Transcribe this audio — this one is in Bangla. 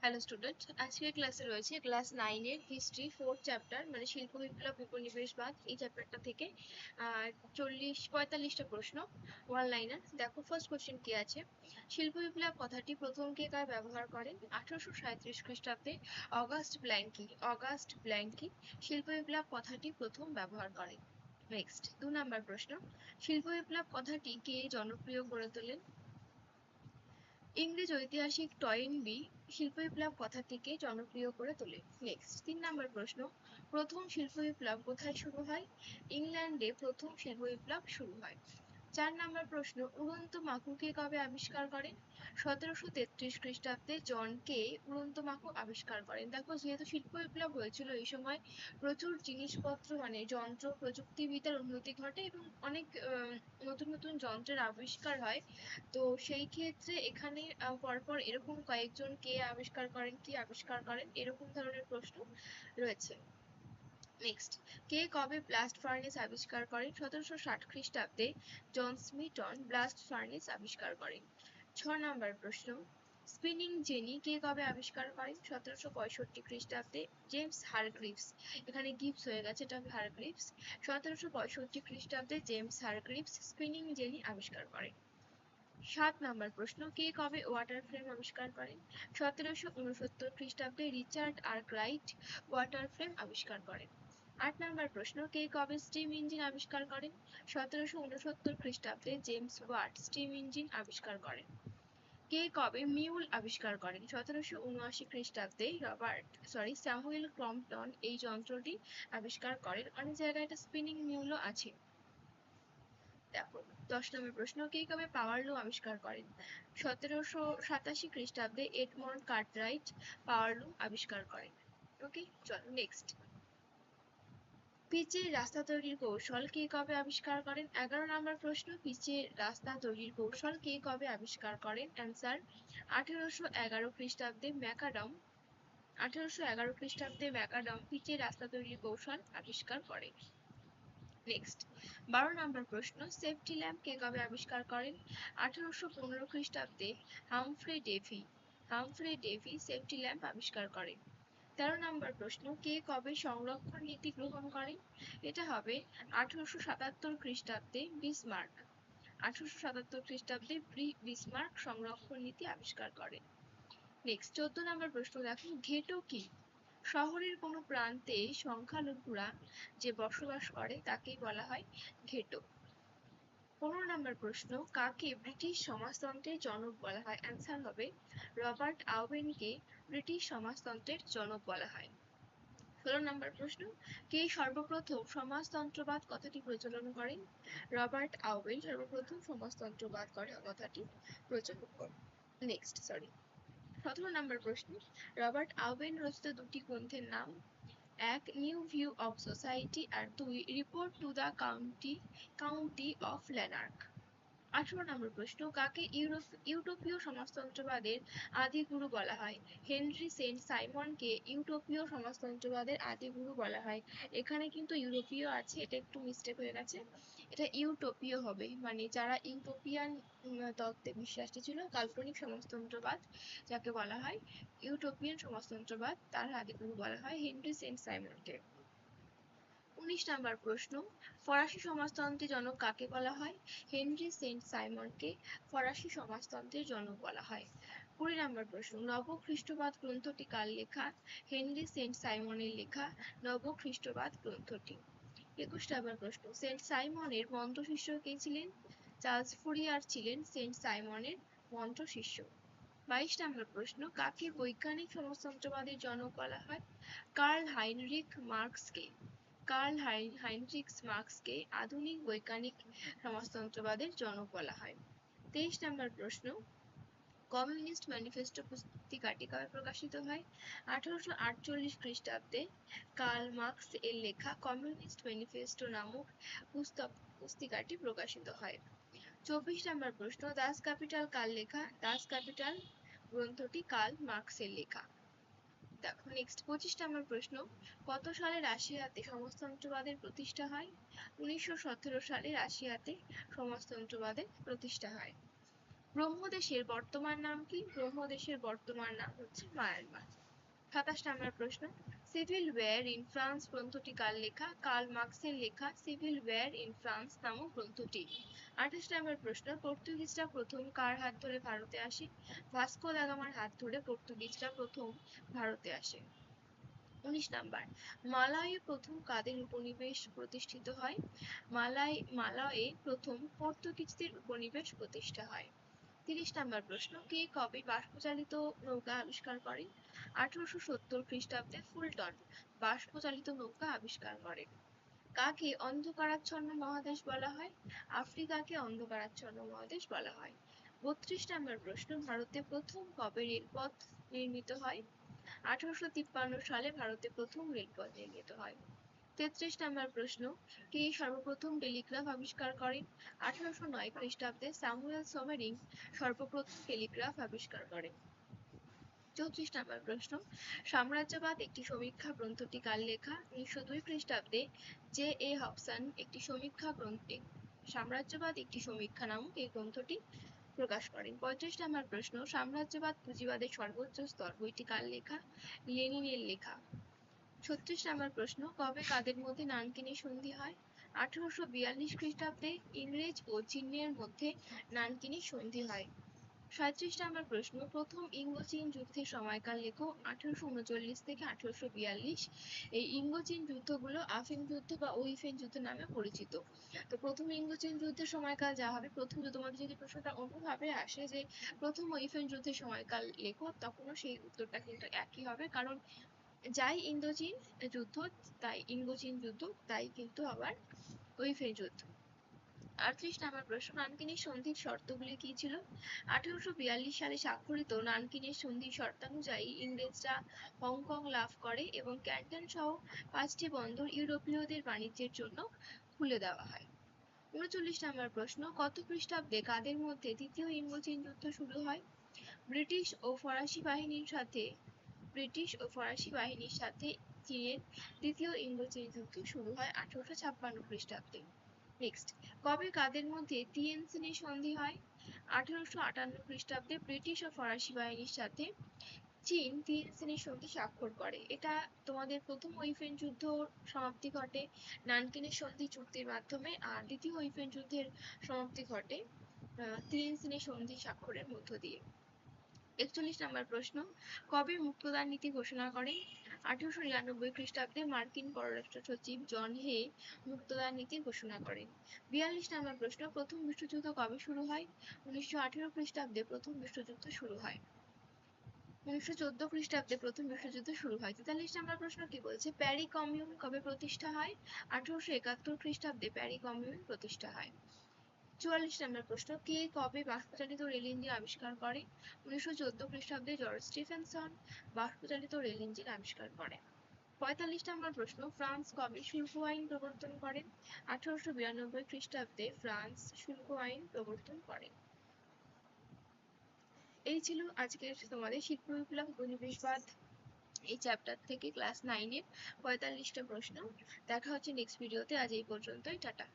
হ্যালো স্টুডেন্ট, আজকের ক্লাসে রয়েছে ক্লাস 9 এর হিস্ট্রি 4th চ্যাপ্টার মানে শিল্প বিপ্লব উপনিবেশবাদ। এই চ্যাপ্টারটা থেকে 45টা প্রশ্ন ওয়ান লাইনার। দেখো ফার্স্ট কোশ্চেন কি আছে। শিল্প বিপ্লব কথাটি প্রথম কে কার ব্যবহার করেন? 1837 খ্রিস্টাব্দে অগাস্ট ব্ল্যাঙ্কি শিল্প বিপ্লব কথাটি প্রথম ব্যবহার করেন। নেক্সট 2 নাম্বার প্রশ্ন, শিল্প বিপ্লব কথাটি কে জনপ্রিয় করে তোলেন? ইংরেজ ঐতিহাসিক টয়েনবি শিল্প বিপ্লব কথাটিকে জনপ্রিয় করে তোলে। নেক্সট 3 নাম্বার প্রশ্ন, প্রথম শিল্প বিপ্লব কোথায় শুরু হয়? ইংল্যান্ডে প্রথম শিল্প বিপ্লব শুরু হয়। 4 নাম্বার প্রশ্ন, উড়ন্ত মাকু কে কবে আবিষ্কার করেন? 1733 খ্রিস্টাব্দে জন কে উড়ন্ত মাকু আবিষ্কার করেন। দেখো যেহেতু শিল্প বিপ্লব হয়েছিল এই সময় প্রচুর জিনিসপত্র মানে যন্ত্র প্রযুক্তিবিদ্যার উন্নতি ঘটে এবং অনেক নতুন নতুন যন্ত্রের আবিষ্কার হয়। তো সেই ক্ষেত্রে এখানে পরপর এরকম কয়েকজন কে আবিষ্কার করেন, কি আবিষ্কার করেন, এরকম ধরনের প্রশ্ন রয়েছে। নেক্সট, কে কবে ব্লাস্ট ফার্নেস আবিষ্কার করেন? 1760 খ্রিস্টাব্দে জন স্মিথন ব্লাস্ট ফার্নেস আবিষ্কার করেন। 6 নাম্বার প্রশ্ন, স্পিনিং জেনি কে কবে আবিষ্কার করেন? 1765 খ্রিস্টাব্দে জেমস হারগ্রিভস, এখানে গিভস হয়ে গেছে, এটা হবে হারগ্রিভস। 1765 খ্রিস্টাব্দে জেমস হারগ্রিভস স্পিনিং জেনি আবিষ্কার করেন। 7 নাম্বার প্রশ্ন, কে কবে ওয়াটার ফ্রেম আবিষ্কার করেন? 1769 খ্রিস্টাব্দে রিচার্ড আর্করাইট ওয়াটার ফ্রেম আবিষ্কার করেন। 8 নাম্বার প্রশ্ন, কে কবে স্টিম ইঞ্জিন আবিষ্কার করেন? 1769 খ্রিস্টাব্দে জেমস ওয়াট স্টিম ইঞ্জিন আবিষ্কার করেন। কে কবে মিউল আবিষ্কার করেন? 1779 খ্রিস্টাব্দে স্যামুয়েল ক্রম্পটন এই যন্ত্রটি আবিষ্কার করেন। অনেক জায়গায় এটা স্পিনিং মিউলও আছে। দেখো 10 নম্বর প্রশ্ন, কে কবে পাওয়ার লুম আবিষ্কার করেন? 1787 খ্রিস্টাব্দে এডমন্ড কার্টরাইট পাওয়ার লুম আবিষ্কার করেন। ওকে, চলো নেক্সট। পিচের রাস্তা তৈরির কৌশল কে কবে আবিষ্কার করেন? 11 নম্বর প্রশ্ন, পিচের রাস্তা তৈরির কৌশল কে কবে আবিষ্কার করেন? অ্যান্সার 1811 খ্রিস্টাব্দে ম্যাকাডাম 1811 খ্রিস্টাব্দে ম্যাকাডাম পিচের রাস্তা তৈরির কৌশল আবিষ্কার করেন। নেক্সট 12 নম্বর প্রশ্ন, সেফটি ল্যাম্প কে কবে আবিষ্কার করেন? 1815 খ্রিস্টাব্দে হামফ্রে ডেভি সেফটি ল্যাম্প আবিষ্কার করেন। 13 নম্বর প্রশ্ন, কে কবে সংরক্ষণ নীতি গ্রহণ করেন? এটা হবে 1877 খ্রিস্টাব্দে বিসমার্ক 1877 খ্রিস্টাব্দে বিসমার্ক সংরক্ষণ নীতি আবিষ্কার করেন। নেক্সট 14 নম্বর প্রশ্ন দেখো, ঘেটো কি? শহরের কোনো প্রান্তে সংখ্যালঘুরা যে বসবাস করে তাকেই বলা হয় ঘেটো। 15 নম্বর প্রশ্ন, কাকে ব্রিটিশ সমাজতন্ত্রের জনক বলা হয়? অ্যান্সার হবে রবার্ট আউয়েনকে ব্রিটিশ সমাজতন্ত্রের জনক বলা হয়। 16 নম্বর প্রশ্ন, কে সর্বপ্রথম সমাজতন্ত্রবাদ কথাটি প্রচলন করেন? রবার্ট আউয়েন সর্বপ্রথম সমাজতন্ত্রবাদ কথাটি প্রচলন করেন। নেক্সট 17 নম্বর প্রশ্ন, রবার্ট আউয়েন রচিত দুটি গ্রন্থের নাম? 1 নিউ ভিউ অফ সোসাইটি আর 2 report to the county of Lanark. 18 নম্বর প্রশ্ন, কাকে ইউটোপীয় সমাজতন্ত্রবাদের আদিগুরু বলা হয়? হেনরি সেন্ট সাইমনকে ইউটোপীয় সমাজতন্ত্রবাদের আদিগুরু বলা হয়। এখানে কিন্তু ইউরোপীয় আছে, এটা একটু মিস্টেক হয়ে গেছে, এটা ইউটোপীয় হবে, মানে যারা ইউটোপিয়ান তত্ত্বে বিশ্বাসী ছিল, কাল্পনিক সমাজতন্ত্রবাদ যাকে বলা হয় ইউটোপিয়ান সমাজতন্ত্রবাদ, তার আদিগুরু বলা হয় হেনরি সেন্ট সাইমনকে। 19 নম্বর প্রশ্ন, ফরাসি সমাজতন্ত্রের জনক কাকে বলা হয়? হেনরি সেন্ট সাইমনকে ফরাসি সমাজতন্ত্রের জনক বলা হয়। 20 নম্বর প্রশ্ন, নবখ্রিস্টবাদ গ্রন্থটি কার লেখা? হেনরি সেন্ট সাইমনের লেখা নবখ্রিস্টবাদ গ্রন্থটি। 21 নম্বর প্রশ্ন, সেন্ট সাইমনের মন্ত্রশিষ্য কে ছিলেন? চার্লস ফুরিয়ার ছিলেন সেন্ট সাইমনের মন্ত্রশিষ্য। 22 নম্বর প্রশ্ন, কাকে বৈজ্ঞানিক সমাজতন্ত্রবাদের জনক বলা হয়? কার্ল হাইনরিখ মার্কসকে আধুনিক বৈজ্ঞানিক সমাজতন্ত্রবাদের জনক বলা হয়। 23 নম্বর প্রশ্ন, কমিউনিস্ট ম্যানিফেস্টো পুস্তিকাটি কবে প্রকাশিত হয়? 1848 খ্রিস্টাব্দে কার্ল মার্কস এর লেখা কমিউনিস্ট ম্যানিফেস্টো নামক পুস্তিকাটি প্রকাশিত হয়। 24 নম্বর প্রশ্ন, দাস ক্যাপিটাল কার লেখা? দাস ক্যাপিটাল গ্রন্থটি কার্ল মার্কসের লেখা। দেখো নেক্সট 25 নম্বর প্রশ্ন, কত সালে রাশিয়াতে সমাজতন্ত্রবাদের প্রতিষ্ঠা হয়? 1917 সালে রাশিয়াতে সমাজতন্ত্রবাদের প্রতিষ্ঠা হয়। ব্রহ্মদেশের বর্তমান নাম কি? ব্রহ্মদেশের বর্তমান নাম হচ্ছে মায়ানমার। 27 নম্বর প্রশ্ন, সিভিল ওয়ার ইন ফ্রান্স গ্রন্থটি কার লেখা? কার্ল মার্কসের লেখা সিভিল ওয়ার ইন ফ্রান্স নামক গ্রন্থটি। 28 নম্বর প্রশ্ন, পর্তুগিজরা প্রথম কার হাত ধরে ভারতে আসে? ভাস্কো দা গামার হাত ধরে পর্তুগিজরা প্রথম ভারতে আসে। 19 নাম্বার, মালয়ে প্রথম কাদের উপনিবেশ প্রতিষ্ঠিত হয়? মালয়ে প্রথম পর্তুগিজদের উপনিবেশ প্রতিষ্ঠা হয়। 30 নম্বর প্রশ্ন, কে কবে বাষ্পচালিত নৌকা আবিষ্কার করেন? 1870 খ্রিস্টাব্দে ফুলটন বাষ্পচালিত নৌকা আবিষ্কার করেন। কাকে অন্ধকারাচ্ছন্ন মহাদেশ বলা হয়? আফ্রিকাকে অন্ধকারাচ্ছন্ন মহাদেশ বলা হয়। 32 নম্বর প্রশ্ন, ভারতে প্রথম কবে রেলপথ নির্মিত হয়? 1853 সালে ভারতে প্রথম রেলপথ নির্মিত হয়। 33 নম্বর প্রশ্ন, কে সর্বপ্রথম টেলিগ্রাফ আবিষ্কার করেন? 1809 খ্রিস্টাব্দে স্যামুয়েল সোমেরিং সর্বপ্রথম টেলিগ্রাফ আবিষ্কার করেন। 34 নম্বর প্রশ্ন, সাম্রাজ্যবাদ একটি সমীক্ষা গ্রন্থটি কার লেখা? 1902 খ্রিস্টাব্দে জে এ হবসন একটি সমীক্ষা গ্রন্থে সাম্রাজ্যবাদ একটি সমীক্ষা নামক এই গ্রন্থটি প্রকাশ করেন। 35 নম্বর প্রশ্ন, সাম্রাজ্যবাদ পুঁজিবাদের সর্বোচ্চ স্তর বইটি কার লেখা? লেনিনের লেখা। 36 নম্বর প্রশ্ন, কবে কাদের মধ্যে নানকিনের সন্ধি হয়? 1842 খ্রিস্টাব্দে ইংরেজ ও চীনের মধ্যে নানকিনের সন্ধি হয়। 37 নম্বর প্রশ্ন, প্রথম ইঙ্গো-চীন যুদ্ধের সময়কাল লেখো। 1839 থেকে 1842। এই ইঙ্গো-চীন যুদ্ধগুলো আফিং যুদ্ধ বা উইফেন যুদ্ধ নামে পরিচিত। তো প্রথম ইঙ্গো-চীন যুদ্ধের সময়কাল যা হবে, প্রথম তোমাদের যদি প্রশ্নটা অন্যভাবে আসে যে প্রথম উইফেন যুদ্ধের সময়কাল লেখো, তখনও সেই উত্তরটা কিন্তু একই হবে, কারণ যাই ইন্দো-চীন যুদ্ধ তাই ইঙ্গো-চীন যুদ্ধ, তাই কিন্তু আবার উইফেন যুদ্ধ। 38 নম্বর প্রশ্ন, নানকিনের সন্ধির শর্তগুলি কি ছিল? 1842 সালে স্বাক্ষরিত নানকিনের সন্ধির শর্তানুযায়ী ইংরেজরা হংকং লাভ করে এবং ক্যান্টন সহ 5টি বন্দর ইউরোপীয়দের বাণিজ্যের জন্য খুলে দেওয়া হয়। 39 নম্বর প্রশ্ন, কত খ্রিস্টাব্দে কাদের মধ্যে দ্বিতীয় ইঙ্গো-চীন যুদ্ধ শুরু হয়? ব্রিটিশ ও ফরাসি বাহিনীর সাথে চীনের দ্বিতীয় ইঙ্গো-চীন যুদ্ধ শুরু হয় 1856 খ্রিস্টাব্দে। নেক্সট, কবে কাদের মধ্যে তিয়েনজিনের সন্ধি হয়? 1858 খ্রিস্টাব্দে ব্রিটিশ ও ফরাসি বাহিনীর সাথে চীন তিয়েনজিনের সন্ধি স্বাক্ষর করে। এটা তোমাদের প্রথম উইফেন যুদ্ধ সমাপ্তি ঘটে নানকিনের সন্ধি চুক্তির মাধ্যমে, আর দ্বিতীয় উইফেন যুদ্ধের সমাপ্তি ঘটে তিয়েনজিনের সন্ধি স্বাক্ষরের মধ্য দিয়ে। 41 নম্বর প্রশ্ন, কবে মুক্তদান নীতি ঘোষণা করেন? 1899 খ্রিস্টাব্দে মার্কিন পররাষ্ট্র সচিব জন হে মুক্তদান নীতি ঘোষণা করেন। 42 নম্বর প্রশ্ন, প্রথম বিশ্বযুদ্ধ কবে শুরু হয়? 1918 খ্রিস্টাব্দে প্রথম বিশ্বযুদ্ধ শুরু হয়। 1914 খ্রিস্টাব্দে প্রথম বিশ্বযুদ্ধ শুরু হয়। 43 নম্বর প্রশ্ন কি বলছে? প্যারি কমিউন কবে প্রতিষ্ঠা হয়? 1871 খ্রিস্টাব্দে প্যারি কমিউন প্রতিষ্ঠা হয়। 44 নম্বর প্রশ্ন, কে কবে বাষ্পচালিত রেল ইঞ্জিন আবিষ্কার করে? 1914 খ্রিস্টাব্দে জর্জ স্টিফেনসন বাষ্পচালিত রেল ইঞ্জিন আবিষ্কার করেন। 45 নম্বর প্রশ্ন, ফ্রান্স কবে শুল্ক আইন প্রবর্তন করেন? 1892 খ্রিস্টাব্দে ফ্রান্স শুল্ক আইন প্রবর্তন করেন। এই ছিল আজকের তোমাদের শিল্প বিপ্লব উপনিবেশবাদ এই চ্যাপ্টার থেকে ক্লাস 9 এর 45টা প্রশ্ন। দেখা হচ্ছে নেক্সট ভিডিওতে। আজ এই পর্যন্তই, টাটা।